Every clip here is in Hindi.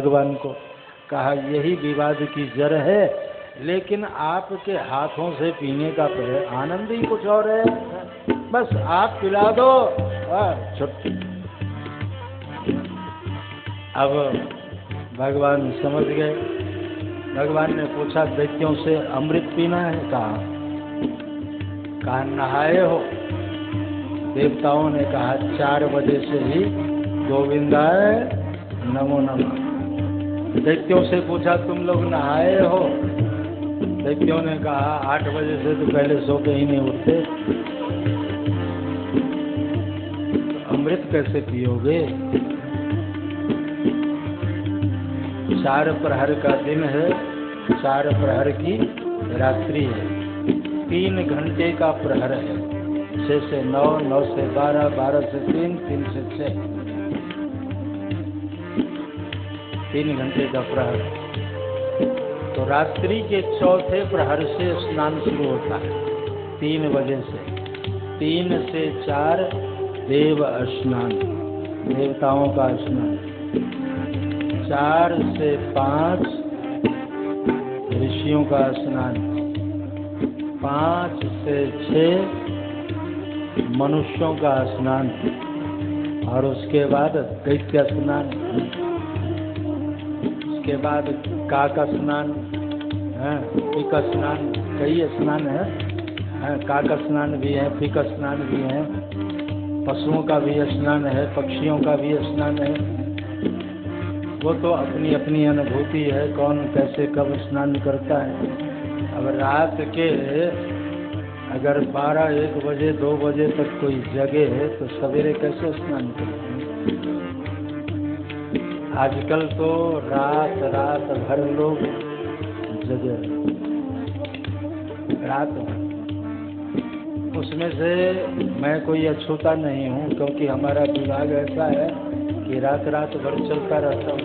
भगवान को, कहा यही विवाद की जड़ है, लेकिन आपके हाथों से पीने का आनंद ही कुछ और है, बस आप पिला दो। छुट्टी। अब भगवान समझ गए। भगवान ने पूछा दैत्यों से अमृत पीना है? कहा नहाए हो? देवताओं ने कहा 4 बजे से ही गोविंदाय नमो नमः। दैत्यों से पूछा तुम लोग नहाए हो? दैत्यों ने कहा 8 बजे से तो पहले सो के ही नहीं उठते, तो अमृत कैसे पियोगे? 4 प्रहर का दिन है, 4 प्रहर की रात्रि है, 3 घंटे का प्रहर है, 6 से 9, 9 से 12, 12 से 3, 3 से 6, 3 घंटे का प्रहर। तो रात्रि के चौथे प्रहर से स्नान शुरू होता है, 3 बजे से। 3 से 4 देव स्नान, देवताओं का स्नान। 4 से 5 ऋषियों का स्नान। 5 से 6 मनुष्यों का स्नान, और उसके बाद दैत्य स्नान, उसके बाद काक स्नान, फिक स्नान, कई स्नान है, काक स्नान भी है, फिक स्नान भी है, पशुओं का भी स्नान है, पक्षियों का भी स्नान है। वो तो अपनी अपनी अनुभूति है, कौन कैसे कब स्नान करता है। अब रात के अगर 12, 1 बजे, 2 बजे तक कोई जगे है तो सवेरे कैसे स्नान करते हैं? आजकल तो रात भर लोग जगे, रात भर। उसमें से मैं कोई अछूता नहीं हूँ, क्योंकि हमारा विभाग ऐसा है कि रात भर चलता रहता हूँ,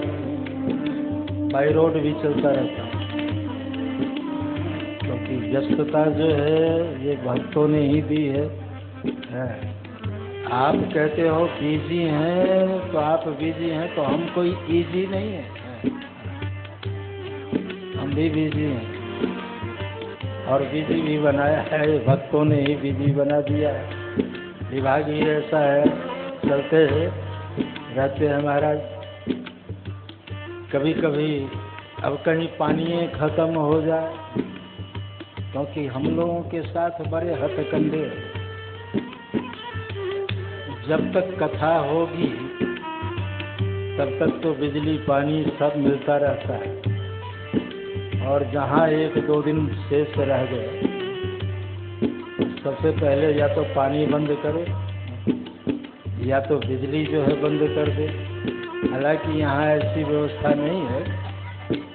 बाई रोड भी चलता रहता हूँ, क्योंकि व्यस्तता जो है ये भक्तों ने ही दी है। आप कहते हो बिजी हैं, तो आप बिजी हैं, तो हम कोई इजी नहीं है, हम भी बिजी हैं, और बिजी भी बनाया है, भक्तों ने ही बिजी बना दिया है। विभाग ही ऐसा है, चलते रहते हैं महाराज। कभी कभी अब कहीं पानी खत्म हो जाए, क्योंकि हम लोगों के साथ बड़े हथकंडे। जब तक कथा होगी तब तक तो बिजली पानी सब मिलता रहता है, और जहाँ 1-2 दिन शेष रह गए, सबसे पहले या तो पानी बंद करो या तो बिजली जो है बंद कर दे। हालांकि यहाँ ऐसी व्यवस्था नहीं है,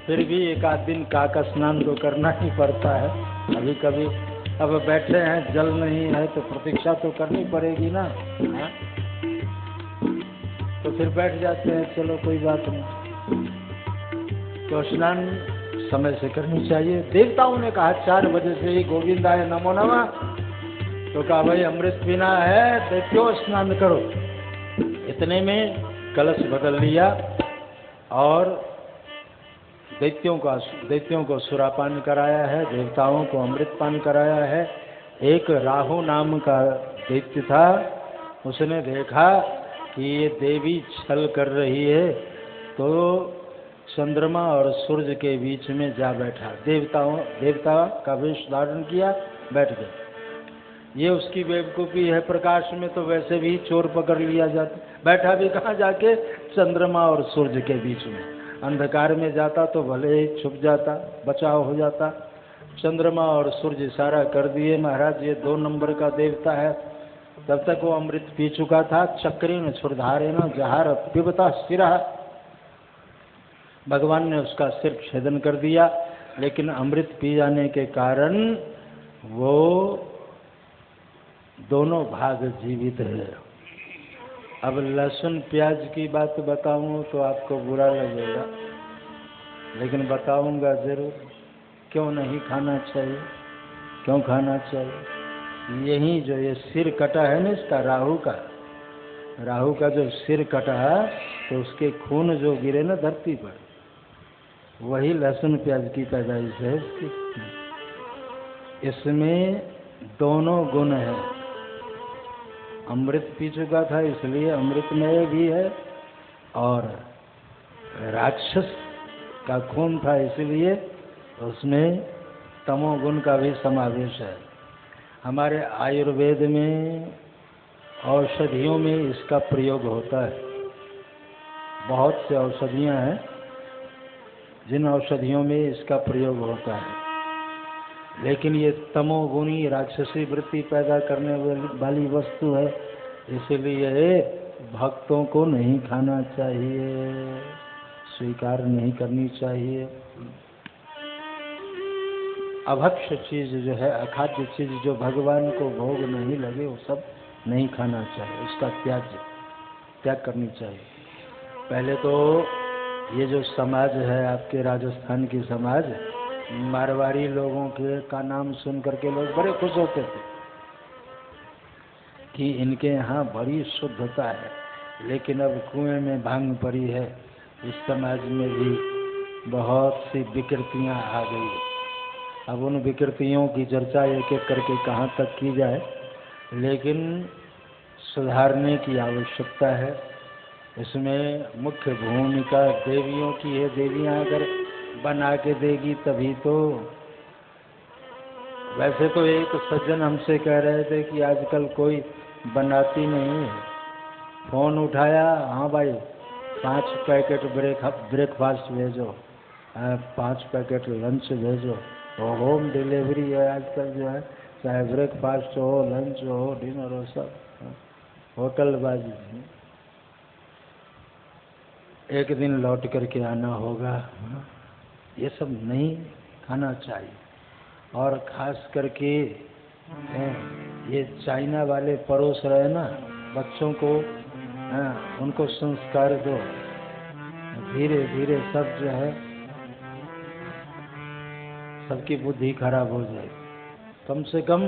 फिर भी 1 आध दिन काक स्नान तो करना ही पड़ता है कभी कभी। अब बैठे हैं, जल नहीं है तो प्रतीक्षा तो करनी पड़ेगी ना, तो फिर बैठ जाते हैं, चलो कोई बात नहीं। तो स्नान समय से करनी चाहिए। देवताओं ने कहा 4 बजे से ही गोविंदाय नमो नमः, तो कहा भाई अमृत पीना है तो क्यों स्नान करो। इतने में कलश बदल लिया और दैत्यों को सुरापान कराया है, देवताओं को अमृत पान कराया है। एक राहु नाम का दैत्य था, उसने देखा कि ये देवी छल कर रही है, तो चंद्रमा और सूर्य के बीच में जा बैठा। देवता का वेश धारण किया, बैठ गए। ये उसकी बेवकूफ़ी है, प्रकाश में तो वैसे भी चोर पकड़ लिया जाता, बैठा भी कहाँ जाके? चंद्रमा और सूर्य के बीच में। अंधकार में जाता तो भले ही छुप जाता, बचाव हो जाता। चंद्रमा और सूर्य इशारा कर दिए, महाराज ये 2 नंबर का देवता है। तब तक वो अमृत पी चुका था। चक्रेण क्षुरधारेण जहार पिबता सिरा, भगवान ने उसका सिर छेदन कर दिया, लेकिन अमृत पी जाने के कारण वो दोनों भाग जीवित है। अब लहसुन प्याज की बात बताऊं तो आपको बुरा लगेगा, लेकिन बताऊंगा जरूर। क्यों नहीं खाना चाहिए? क्यों खाना चाहिए? यही जो ये सिर कटा है ना इसका, राहु का जो सिर कटा है, तो उसके खून जो गिरे ना धरती पर, वही लहसुन प्याज की पैदाइश है इसकी। इसमें दोनों गुण हैं। अमृत पी चुका था इसलिए अमृतमय भी है, और राक्षस का खून था इसलिए उसमें तमोगुण का भी समावेश है। हमारे आयुर्वेद में औषधियों में इसका प्रयोग होता है। बहुत से औषधियाँ हैं जिन औषधियों में इसका प्रयोग होता है, लेकिन ये तमोगुणी राक्षसी वृत्ति पैदा करने वाली वस्तु है, इसलिए भक्तों को नहीं खाना चाहिए, स्वीकार नहीं करनी चाहिए। अभक्ष्य चीज जो है, अखाद्य चीज जो भगवान को भोग नहीं लगे, वो सब नहीं खाना चाहिए, उसका त्याग करनी चाहिए। पहले तो ये जो समाज है आपके राजस्थान की समाज, मारवाड़ी लोगों के का नाम सुन करके लोग बड़े खुश होते थे कि इनके यहाँ बड़ी शुद्धता है, लेकिन अब कुएं में भांग पड़ी है। इस समाज में भी बहुत सी विकृतियाँ आ गई। अब उन विकृतियों की चर्चा एक एक करके कहाँ तक की जाए, लेकिन सुधारने की आवश्यकता है। इसमें मुख्य भूमिका देवियों की है। देवियाँ अगर बना के देगी तभी तो। वैसे तो एक सज्जन हमसे कह रहे थे कि आजकल कोई बनाती नहीं है। फ़ोन उठाया, हाँ भाई 5 पैकेट ब्रेकफास्ट भेजो, 5 पैकेट लंच भेजो। और होम डिलीवरी है आजकल जो है, चाहे ब्रेकफास्ट हो, लंच हो, डिनर हो, सब होटलबाजी। एक दिन लौट करके आना होगा। ये सब नहीं खाना चाहिए। और ख़ास करके ये चाइना वाले परोस रहे ना बच्चों को, उनको संस्कार दो। धीरे धीरे सब जो है, सबकी बुद्धि खराब हो जाए। कम से कम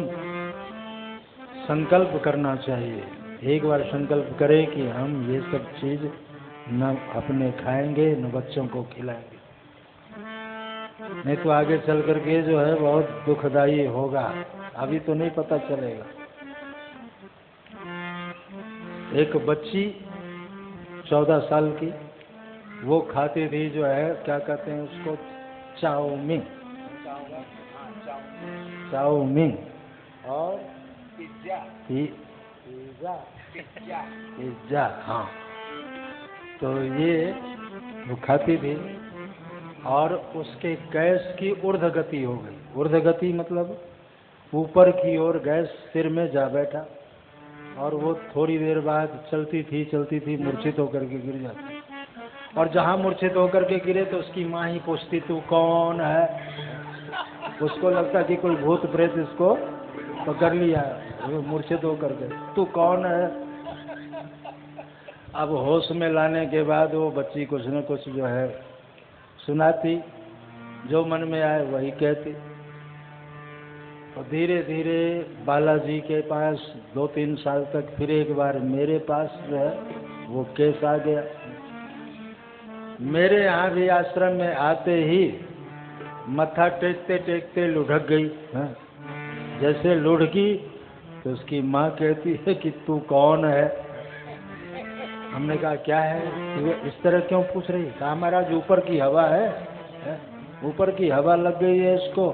संकल्प करना चाहिए। एक बार संकल्प करें कि हम ये सब चीज़ न अपने खाएंगे न बच्चों को खिलाएंगे, नहीं तो आगे चल करके जो है बहुत दुखदाई होगा। अभी तो नहीं पता चलेगा। एक बच्ची 14 साल की, वो खाती थी जो है, क्या कहते हैं उसको, चाउमीन और पिज्जा। हाँ, तो ये वो खाती थी और उसके गैस की ऊर्ध्व गति हो गई। ऊर्ध्व गति मतलब ऊपर की ओर गैस सिर में जा बैठा, और वो थोड़ी देर बाद चलती थी मूर्छित होकर के गिर जाती। और जहाँ मूर्छित होकर के गिरे तो उसकी माँ ही पूछती, तू कौन है? उसको लगता कि कोई भूत प्रेत इसको पकड़ लिया, मूर्छित होकर के, तू कौन है? अब होश में लाने के बाद वो बच्ची कुछ न कुछ जो है सुनाती, जो मन में आए वही कहती। और धीरे धीरे बालाजी के पास 2-3 साल तक, फिर एक बार मेरे पास जो है वो केस आ गया। मेरे यहाँ भी आश्रम में आते ही मत्था टेकते टेकते लुढ़क गई। जैसे लुढ़की तो उसकी माँ कहती है कि तू कौन है? हमने कहा क्या है, इस तरह क्यों पूछ रही? कहा महाराज ऊपर की हवा है, ऊपर की हवा लग गई है इसको,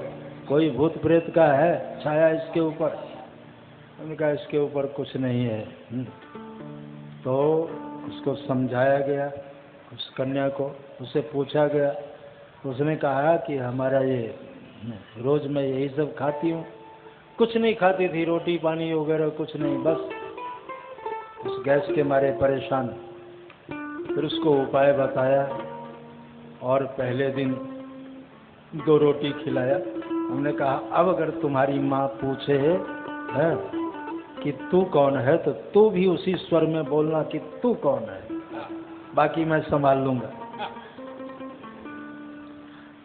कोई भूत प्रेत का है छाया इसके ऊपर। हमने कहा इसके ऊपर कुछ नहीं है। तो उसको समझाया गया, उस कन्या को, उससे पूछा गया। उसने कहा कि हमारा ये रोज मैं यही सब खाती हूँ। कुछ नहीं खाती थी, रोटी पानी वगैरह कुछ नहीं, बस उस गैस के मारे परेशान। फिर उसको उपाय बताया और पहले दिन 2 रोटी खिलाया। हमने कहा अब अगर तुम्हारी माँ पूछे है कि तू कौन है, तो तू भी उसी स्वर में बोलना कि तू कौन है, बाकी मैं संभाल लूंगा।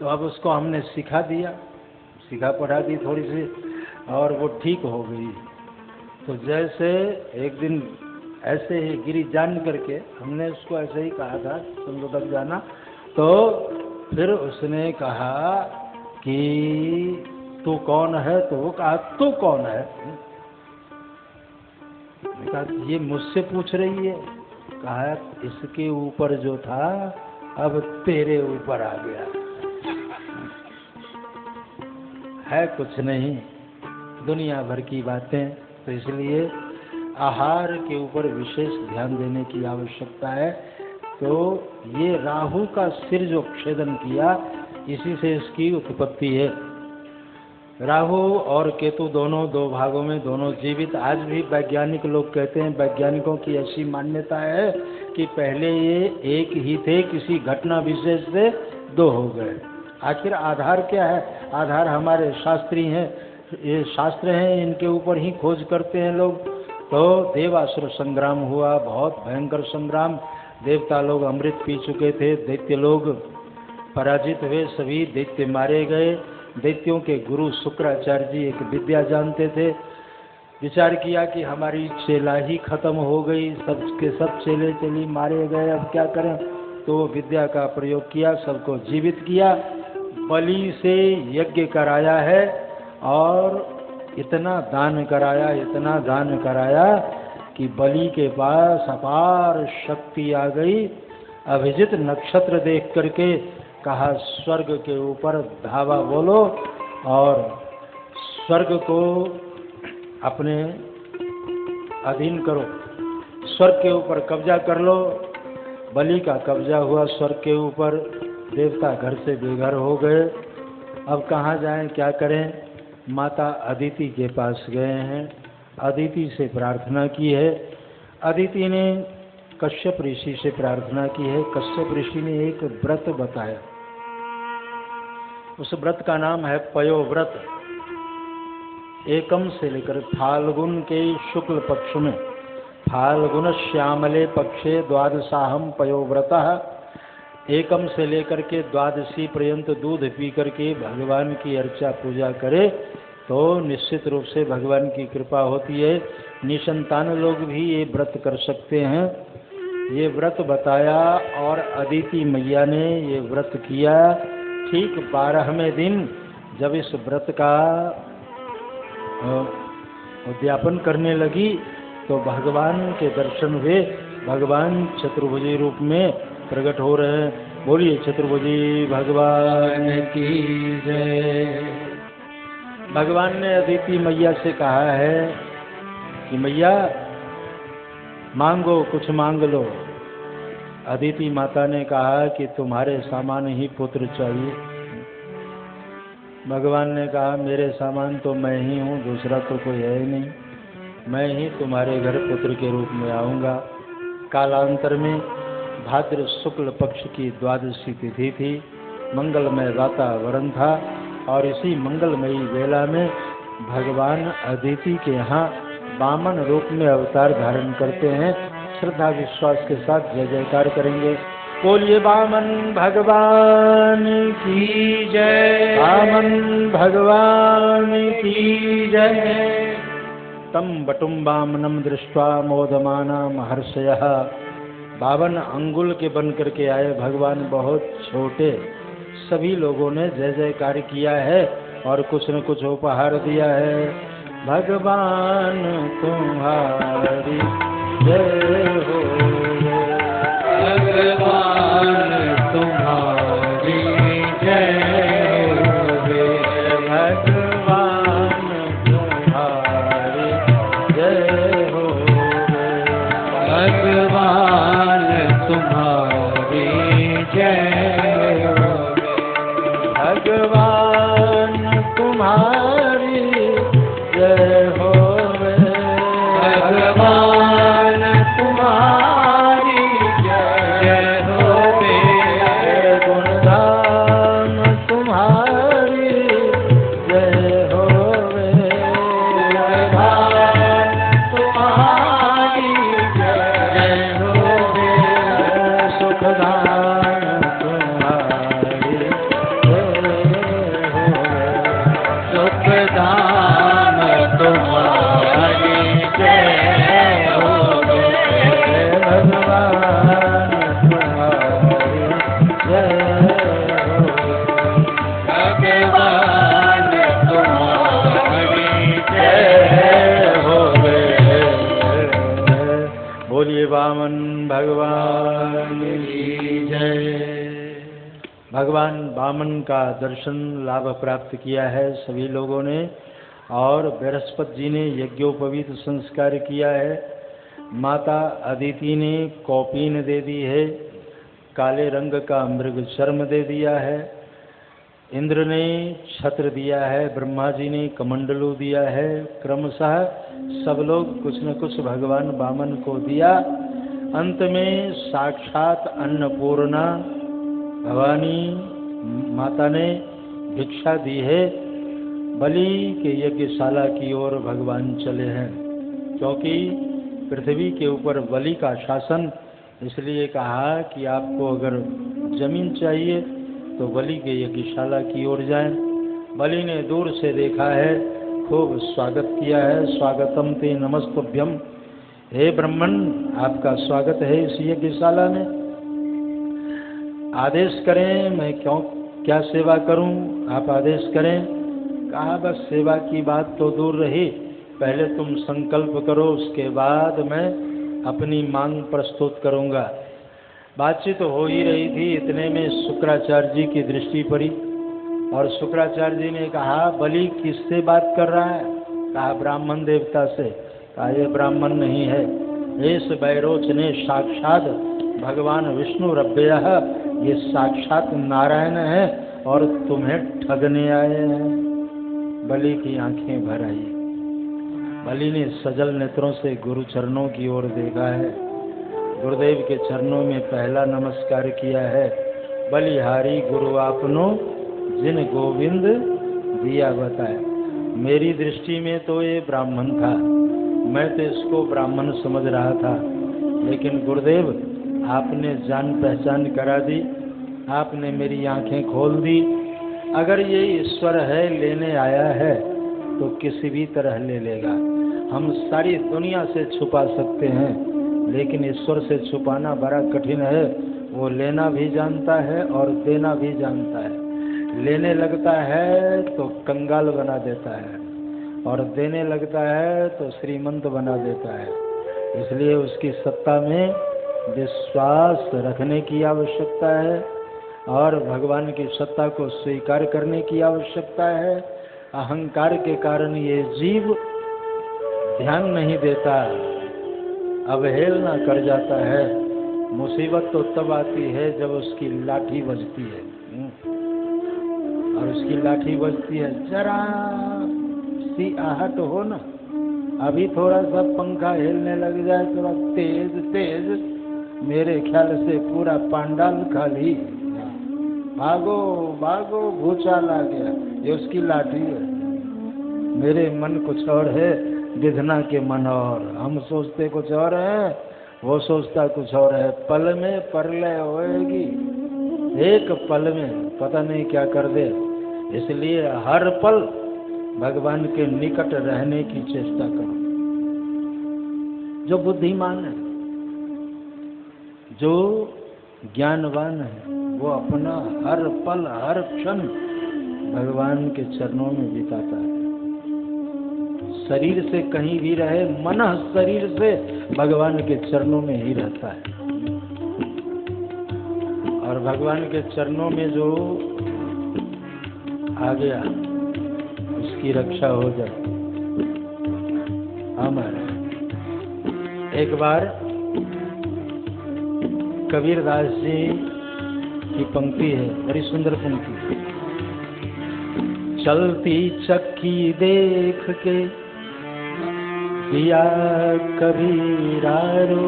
तो अब उसको हमने सिखा दिया, सिखा पढ़ा दी थोड़ी सी, और वो ठीक हो गई। तो जैसे एक दिन ऐसे ही गिरी जान करके, हमने उसको ऐसे ही कहा था तुम लोग जाना, तो फिर उसने कहा कि तू कौन है? तो वो कहा तू कौन है? मैंने कहा ये मुझसे पूछ रही है। कहा इसके ऊपर जो था अब तेरे ऊपर आ गया है, कुछ नहीं, दुनिया भर की बातें। तो इसलिए आहार के ऊपर विशेष ध्यान देने की आवश्यकता है। तो ये राहु का सिर जो छेदन किया, इसी से इसकी उत्पत्ति है। राहु और केतु दोनों दो भागों में, दोनों जीवित। आज भी वैज्ञानिक लोग कहते हैं, वैज्ञानिकों की ऐसी मान्यता है कि पहले ये एक ही थे, किसी घटना विशेष से दो हो गए। आखिर आधार क्या है? आधार हमारे शास्त्री हैं, ये शास्त्र हैं, इनके ऊपर ही खोज करते हैं लोग। तो देवासुर संग्राम हुआ, बहुत भयंकर संग्राम। देवता लोग अमृत पी चुके थे, दैत्य लोग पराजित हुए, सभी दैत्य मारे गए। दैत्यों के गुरु शुक्राचार्य जी एक विद्या जानते थे। विचार किया कि हमारी चेला ही खत्म हो गई, सबके सब चेले चेली मारे गए, अब क्या करें? तो विद्या का प्रयोग किया, सबको जीवित किया, बलि से यज्ञ कराया है और इतना दान कराया, इतना दान कराया कि बलि के पास अपार शक्ति आ गई। अभिजित नक्षत्र देख करके कहा स्वर्ग के ऊपर धावा बोलो और स्वर्ग को अपने अधीन करो, स्वर्ग के ऊपर कब्जा कर लो। बलि का कब्जा हुआ स्वर्ग के ऊपर, देवता घर से बेघर हो गए। अब कहाँ जाएं, क्या करें? माता अदिति के पास गए हैं, अदिति से प्रार्थना की है। अदिति ने कश्यप ऋषि से प्रार्थना की है। कश्यप ऋषि ने एक व्रत बताया, उस व्रत का नाम है पयो व्रत। एकम से लेकर फाल्गुन के शुक्ल पक्ष में, फाल्गुन श्यामले पक्षे द्वादशाहम पयो व्रतः। एकम से लेकर के द्वादशी पर्यंत दूध पी करके भगवान की अर्चा पूजा करे तो निश्चित रूप से भगवान की कृपा होती है। निसंतान लोग भी ये व्रत कर सकते हैं। ये व्रत बताया और अदिति मैया ने ये व्रत किया। ठीक 12वें दिन जब इस व्रत का उद्यापन करने लगी तो भगवान के दर्शन हुए। भगवान चतुर्भुजी रूप में प्रकट हो रहे हैं। बोलिए चतुर्भुजी भगवान की जय। भगवान ने अदिति मैया से कहा है कि मैया मांगो, कुछ मांग लो। अदिति माता ने कहा कि तुम्हारे सामान ही पुत्र चाहिए। भगवान ने कहा मेरे सामान तो मैं ही हूँ, दूसरा तो कोई है ही नहीं। मैं ही तुम्हारे घर पुत्र के रूप में आऊँगा। कालांतर में भाद्र शुक्ल पक्ष की द्वादशी तिथि थी, मंगलमय वातावरण था और इसी मंगलमयी वेला में भगवान अदिति के यहाँ वामन रूप में अवतार धारण करते हैं। श्रद्धा विश्वास के साथ जय जयकार करेंगे। बोलिए वामन भगवान की जय, वामन भगवान की जय। तम बटुम वामनम दृष्ट्वा मोदमाना महर्षयः। 52 अंगुल के बन करके आए भगवान, बहुत छोटे। सभी लोगों ने जय जयकार किया है और कुछ न कुछ उपहार दिया है। भगवान तुम्हारी जय हो, भगवान तुम्हारी जय हो, भगवान तुम्हारी जय हो, भगवान तुम्हारी जय हो, भगवान तुम्हारी जय हो, भगवान तुम्हारी जय हो, गुणधाम तुम्हारी जय हो, भगवान तुम्हारी जय हो, सुखधाम तुम्हारी जय हो, सुखधाम तुम्हारी जय भगवान वामन का दर्शन लाभ प्राप्त किया है सभी लोगों ने, और बृहस्पति जी ने यज्ञोपवीत संस्कार किया है। माता अदिति ने कौपीन दे दी है, काले रंग का मृग चर्म दे दिया है। इंद्र ने छत्र दिया है, ब्रह्मा जी ने कमंडलू दिया है। क्रमशः सब लोग कुछ न कुछ भगवान वामन को दिया। अंत में साक्षात अन्नपूर्णा भवानी माता ने भिक्षा दी है। बलि के यज्ञशाला की ओर भगवान चले हैं, क्योंकि पृथ्वी के ऊपर बलि का शासन, इसलिए कहा कि आपको अगर जमीन चाहिए तो बलि के यज्ञशाला की ओर जाएं। बलि ने दूर से देखा है, खूब स्वागत किया है। स्वागतम ते नमस्तुभ्यम, हे ब्राह्मण आपका स्वागत है इस यज्ञशाला में। आदेश करें, मैं क्या सेवा करूं, आप आदेश करें। कहा बस सेवा की बात तो दूर रही, पहले तुम संकल्प करो, उसके बाद मैं अपनी मांग प्रस्तुत करूंगा। बातचीत हो ही रही थी, इतने में शुक्राचार्य जी की दृष्टि पड़ी और शुक्राचार्य जी ने कहा बलि किससे बात कर रहा है? कहा ब्राह्मण देवता से। कहा ये ब्राह्मण नहीं है, इस बैरोच ने साक्षात भगवान विष्णु रब्बयः, ये साक्षात नारायण है और तुम्हें ठगने आए हैं। बलि की आंखें भर आई। बलि ने सजल नेत्रों से गुरु चरणों की ओर देखा है, गुरुदेव के चरणों में पहला नमस्कार किया है। बलिहारी गुरु आपनो जिन गोविंद दिया बताए। मेरी दृष्टि में तो ये ब्राह्मण था, मैं तो इसको ब्राह्मण समझ रहा था, लेकिन गुरुदेव आपने जान पहचान करा दी, आपने मेरी आंखें खोल दी। अगर ये ईश्वर है, लेने आया है तो किसी भी तरह ले लेगा। हम सारी दुनिया से छुपा सकते हैं, लेकिन ईश्वर से छुपाना बड़ा कठिन है। वो लेना भी जानता है और देना भी जानता है। लेने लगता है तो कंगाल बना देता है और देने लगता है तो श्रीमंत बना देता है। इसलिए उसकी सत्ता में विश्वास रखने की आवश्यकता है और भगवान की सत्ता को स्वीकार करने की आवश्यकता है। अहंकार के कारण ये जीव ध्यान नहीं देता, अवहेलना कर जाता है। मुसीबत तो तब आती है जब उसकी लाठी बजती है, और उसकी लाठी बजती है, जरा सी आहट हो ना, अभी थोड़ा सा पंखा हिलने लग जाए, थोड़ा तेज तेज, मेरे ख्याल से पूरा पांडाल खाली, भागो भागो भूचाल आ गया। ये उसकी लाठी है। मेरे मन कुछ और है, विधना के मन और। हम सोचते कुछ और है, वो सोचता कुछ और है। पल में परलय होएगी, एक पल में पता नहीं क्या कर दे। इसलिए हर पल भगवान के निकट रहने की चेष्टा करो। जो बुद्धिमान है, जो ज्ञानवान है, वो अपना हर पल हर क्षण भगवान के चरणों में बिताता है। शरीर से कहीं भी रहे, मन शरीर से भगवान के चरणों में ही रहता है। और भगवान के चरणों में जो आ गया, उसकी रक्षा हो जाए। हमारे एक बार कबीरदास जी की पंक्ति है, बड़ी सुंदर पंक्ति। चलती चक्की देख के दिया कबीरा रो।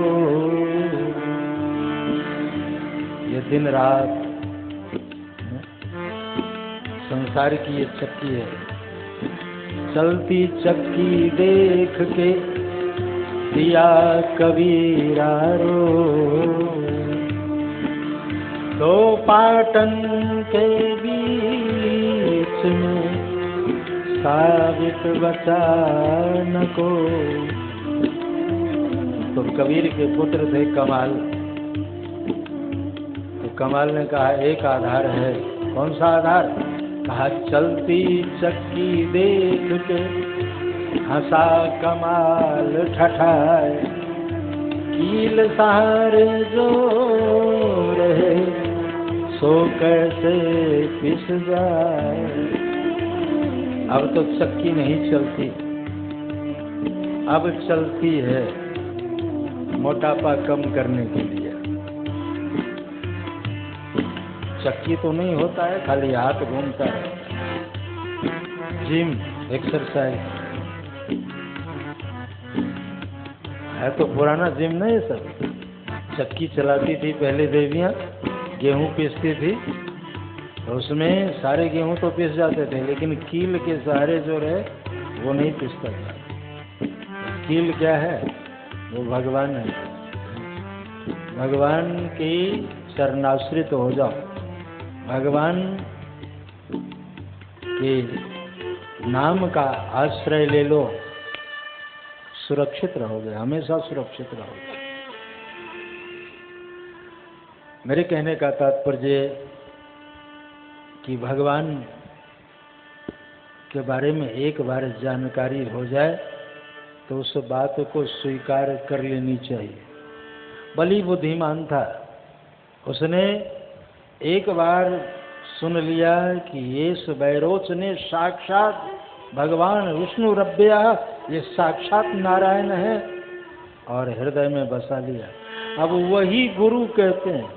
ये दिन रात संसार की ये चक्की है। चलती चक्की देख के दिया कबीरा रो। दो पाटन के बीच में साबित वचन को। तो कबीर के पुत्र थे कमाल। तो कमाल ने कहा एक आधार है। कौन सा आधार? कहा चलती चक्की देख के हंसा कमाल ठठाए। कील सहारे जो रहे सो कैसे पिस जाए। अब तो चक्की नहीं चलती, अब चलती है मोटापा कम करने के लिए। चक्की तो नहीं होता है, खाली हाथ घूमता है। जिम, एक्सरसाइज है तो पुराना जिम नहीं है सब। चक्की चलाती थी पहले देवियाँ, गेहूं पीसती थी, तो उसमें सारे गेहूं तो पीस जाते थे, लेकिन कील के सहारे जो रहे वो नहीं पीसता था। कील क्या है? वो भगवान है। भगवान की शरणाश्रित हो जाओ, भगवान के नाम का आश्रय ले लो, सुरक्षित रहोगे, हमेशा सुरक्षित रहोगे। मेरे कहने का तात्पर्य कि भगवान के बारे में एक बार जानकारी हो जाए तो उस बात को स्वीकार कर लेनी चाहिए। बलि बुद्धिमान था, उसने एक बार सुन लिया कि ये बैरोच ने साक्षात भगवान विष्णु रब्बिया, ये साक्षात नारायण है, और हृदय में बसा लिया। अब वही गुरु कहते हैं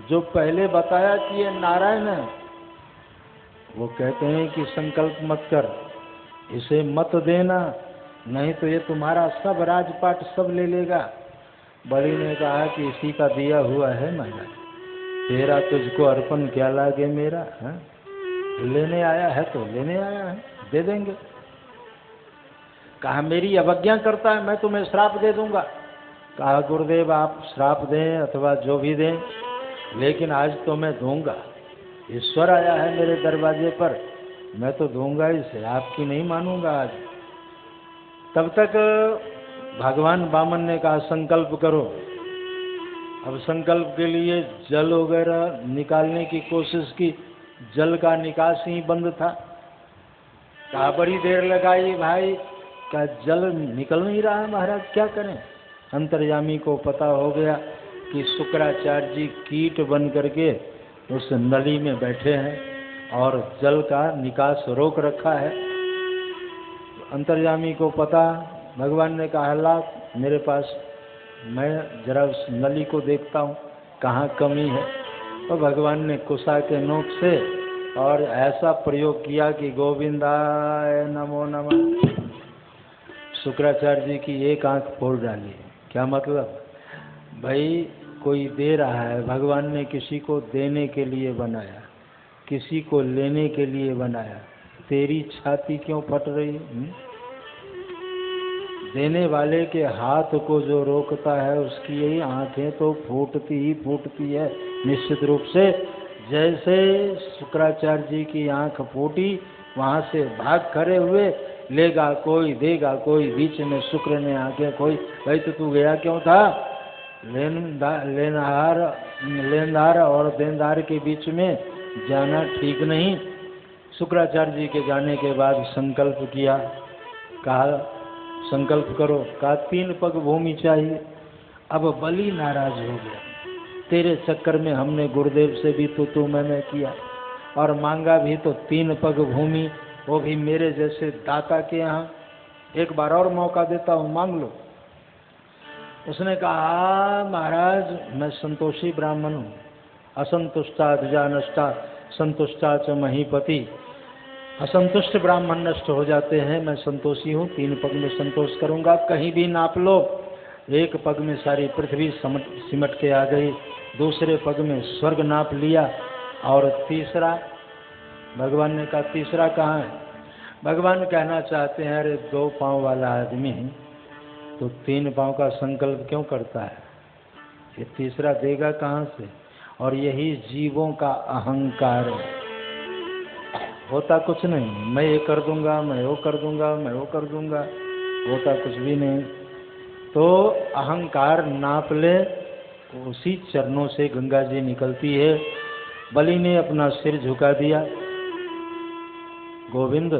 जो पहले बताया कि ये नारायण है, वो कहते हैं कि संकल्प मत कर, इसे मत देना, नहीं तो ये तुम्हारा सब राजपाट सब ले लेगा। बलि ने कहा कि इसी का दिया हुआ है महाराज, तेरा तुझको अर्पण क्या लागे मेरा, है? लेने आया है तो लेने आया है, दे देंगे। कहा मेरी अवज्ञा करता है, मैं तुम्हें श्राप दे दूंगा। कहा गुरुदेव आप श्राप दें अथवा जो भी दें, लेकिन आज तो मैं दूंगा। ईश्वर आया है मेरे दरवाजे पर, मैं तो दूंगा इसे, आपकी नहीं मानूंगा आज। तब तक भगवान वामन ने कहा संकल्प करो। अब संकल्प के लिए जल वगैरह निकालने की कोशिश की, जल का निकास ही बंद था। कहा बड़ी देर लगाई भाई, क्या जल निकल नहीं रहा है महाराज, क्या करें। अंतर्यामी को पता हो गया कि शुक्राचार्य जी कीट बन करके उस नली में बैठे हैं और जल का निकास रोक रखा है। अंतर्यामी को पता, भगवान ने कहा ला मेरे पास, मैं जरा उस नली को देखता हूँ कहाँ कमी है। तो भगवान ने कुशा के नोक से और ऐसा प्रयोग किया कि गोविंदाय नमो नमः, शुक्राचार्य जी की एक आंख फोड़ डाली। क्या मतलब? भाई कोई दे रहा है, भगवान ने किसी को देने के लिए बनाया, किसी को लेने के लिए बनाया, तेरी छाती क्यों फट रही है? देने वाले के हाथ को जो रोकता है उसकी यही आंखें तो फूटती ही फूटती है निश्चित रूप से। जैसे शुक्राचार्य जी की आंख फूटी, वहाँ से भाग खड़े हुए, लेगा कोई देगा कोई, बीच में शुक्र ने आके कोई, भाई तो तू गया क्यों था? लेनदार और देनदार के बीच में जाना ठीक नहीं। शुक्राचार्य जी के जाने के बाद संकल्प किया, कहा संकल्प करो, कहा 3 पग भूमि चाहिए। अब बलि नाराज हो गया, तेरे चक्कर में हमने गुरुदेव से भी तू मैंने किया और मांगा भी तो 3 पग भूमि, वो भी मेरे जैसे दाता के यहाँ। एक बार और मौका देता हूँ, मांग लो। उसने कहा महाराज मैं संतोषी ब्राह्मण हूँ, असंतुष्टा ध्वजानष्टा संतुष्टा च महीपति, असंतुष्ट ब्राह्मण नष्ट हो जाते हैं, मैं संतोषी हूँ, 3 पग में संतोष करूँगा। कहीं भी नाप लो, एक पग में सारी पृथ्वी सिमट के आ गई, दूसरे पग में स्वर्ग नाप लिया, और तीसरा, भगवान ने कहा तीसरा कहाँ है? भगवान कहना चाहते हैं अरे 2 पाँव वाला आदमी तो 3 पाँव का संकल्प क्यों करता है, ये तीसरा देगा कहाँ से? और यही जीवों का अहंकार है। होता कुछ नहीं, मैं ये कर दूंगा, मैं वो कर दूंगा, मैं वो कर दूंगा, होता कुछ भी नहीं। तो अहंकार नाप ले, उसी चरणों से गंगा जी निकलती है। बलि ने अपना सिर झुका दिया, गोविंद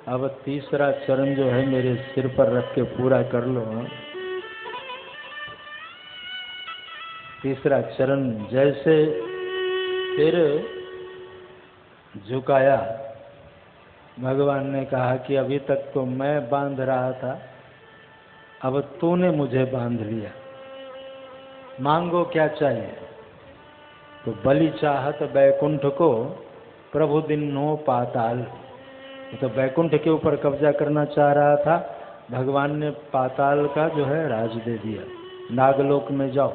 अब तीसरा चरण जो है मेरे सिर पर रख के पूरा कर लो। तीसरा चरण जैसे फिर झुकाया। भगवान ने कहा कि अभी तक तो मैं बांध रहा था, अब तूने मुझे बांध लिया, मांगो क्या चाहिए। तो बलि चाहत बैकुंठ को, प्रभु दिन्नो पाताल। तो वैकुंठ के ऊपर कब्जा करना चाह रहा था, भगवान ने पाताल का जो है राज दे दिया, नागलोक में जाओ।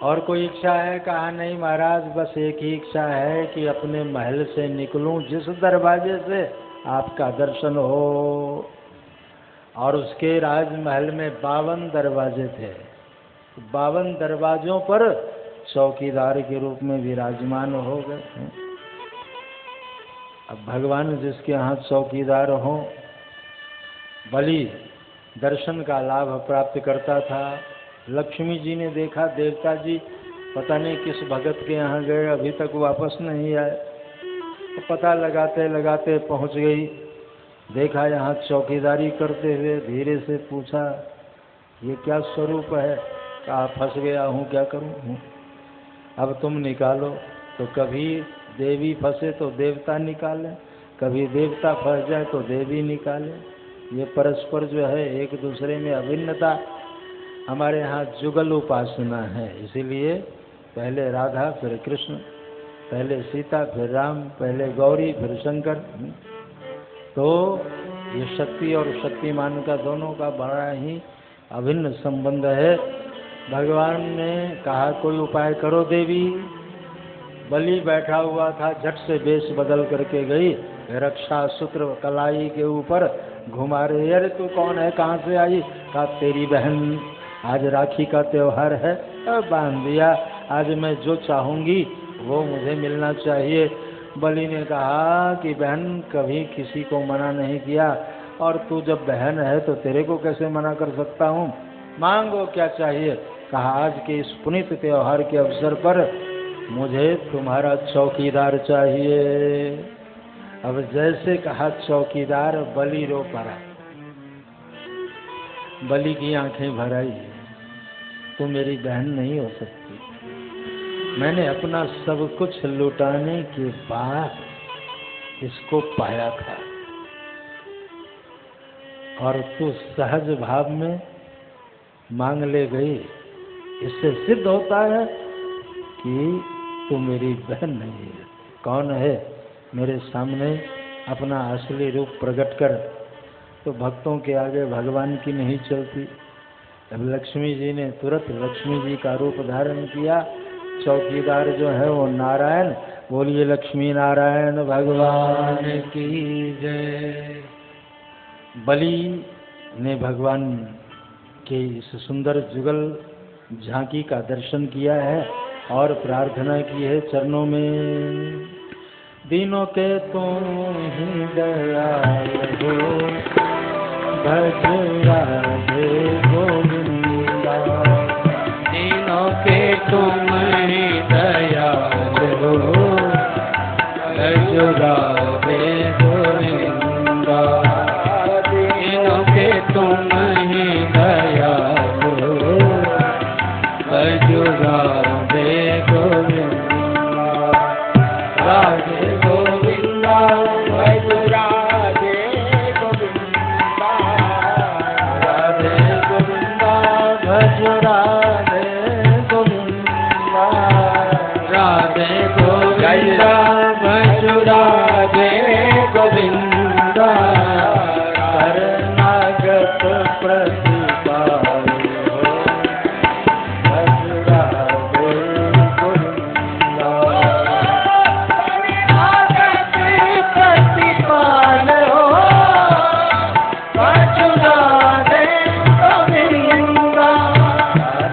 और कोई इच्छा है? कहा नहीं महाराज, बस एक ही इच्छा है कि अपने महल से निकलूं, जिस दरवाजे से आपका दर्शन हो। और उसके राजमहल में 52 दरवाजे थे, 52 दरवाजों पर चौकीदार के रूप में विराजमान हो गए। अब भगवान जिसके यहाँ चौकीदार हो, बलि दर्शन का लाभ प्राप्त करता था। लक्ष्मी जी ने देखा देवता जी पता नहीं किस भगत के यहाँ गए, अभी तक वापस नहीं आए। तो पता लगाते लगाते पहुँच गई, देखा यहाँ चौकीदारी करते हुए, धीरे से पूछा ये क्या स्वरूप है? कहा फंस गया हूँ, क्या करूँ, अब तुम निकालो। तो कभी देवी फंसे तो देवता निकाले, कभी देवता फंस जाए तो देवी निकाले। ये परस्पर जो है एक दूसरे में अभिन्नता। हमारे यहाँ जुगल उपासना है, इसीलिए पहले राधा फिर कृष्ण, पहले सीता फिर राम, पहले गौरी फिर शंकर। तो ये शक्ति और शक्तिमान का दोनों का बड़ा ही अभिन्न संबंध है। भगवान ने कहा कोई उपाय करो देवी। बलि बैठा हुआ था, झट से वेश बदल करके गई, रक्षा सूत्र कलाई के ऊपर घुमा रही। अरे तू कौन है, कहाँ से आई? कहा तेरी बहन, आज राखी का त्योहार है, बांध दिया। आज मैं जो चाहूँगी वो मुझे मिलना चाहिए। बलि ने कहा कि बहन कभी किसी को मना नहीं किया, और तू जब बहन है तो तेरे को कैसे मना कर सकता हूँ, मांगो क्या चाहिए। कहा आज के इस पुनीत त्योहार के अवसर पर मुझे तुम्हारा चौकीदार चाहिए। अब जैसे कहा चौकीदार, बलि रो पड़ा। बलि की आंखें भर आई, तू मेरी बहन नहीं हो सकती। मैंने अपना सब कुछ लुटाने के बाद इसको पाया था, और तू सहज भाव में मांग ले गई। इससे सिद्ध होता है कि तू मेरी बहन नहीं है। कौन है? मेरे सामने अपना असली रूप प्रकट कर। तो भक्तों के आगे भगवान की नहीं चलती। अब लक्ष्मी जी ने तुरंत लक्ष्मी जी का रूप धारण किया। चौकीदार जो है वो नारायण। बोलिए लक्ष्मी नारायण भगवान की जय। बलि ने भगवान के इस सुंदर जुगल झांकी का दर्शन किया है और प्रार्थना की है चरणों में। दीनों के तुम ही दयाल हो, भज राधे गोविंदा। दीनों के तुम ही दयाल हो, भज राधे गोविंदा। दीनों के तुम ही दयाल हो, भज राधे गोविंदा। राधे गोविंदा, भज राधे गोविंदा। राधे गोविंदा, भज राधे गोविंदा। राधे गोविंदा, भज राधे गोविंदा। शरणागत प्रतिपाल हो, भज राधे गोविंदा। शरणागत प्रतिपाल हो, भज राधे गोविंदा।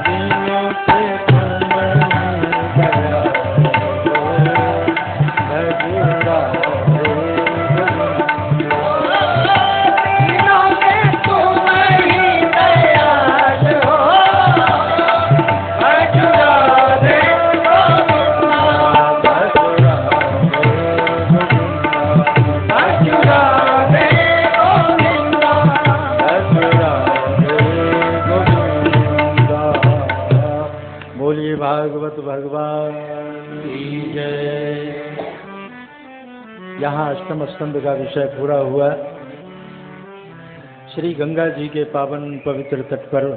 दीनों के तुम ही दयाल हो, भागवत भगवान की जय। यहाँ अष्टम स्कंद का विषय पूरा हुआ। श्री गंगा जी के पावन पवित्र तट पर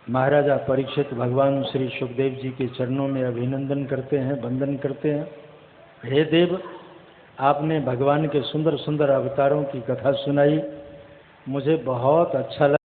महाराजा परीक्षित भगवान श्री सुखदेव जी के चरणों में अभिनंदन करते हैं, वंदन करते हैं। हे देव, आपने भगवान के सुंदर सुंदर अवतारों की कथा सुनाई, मुझे बहुत अच्छा लगा।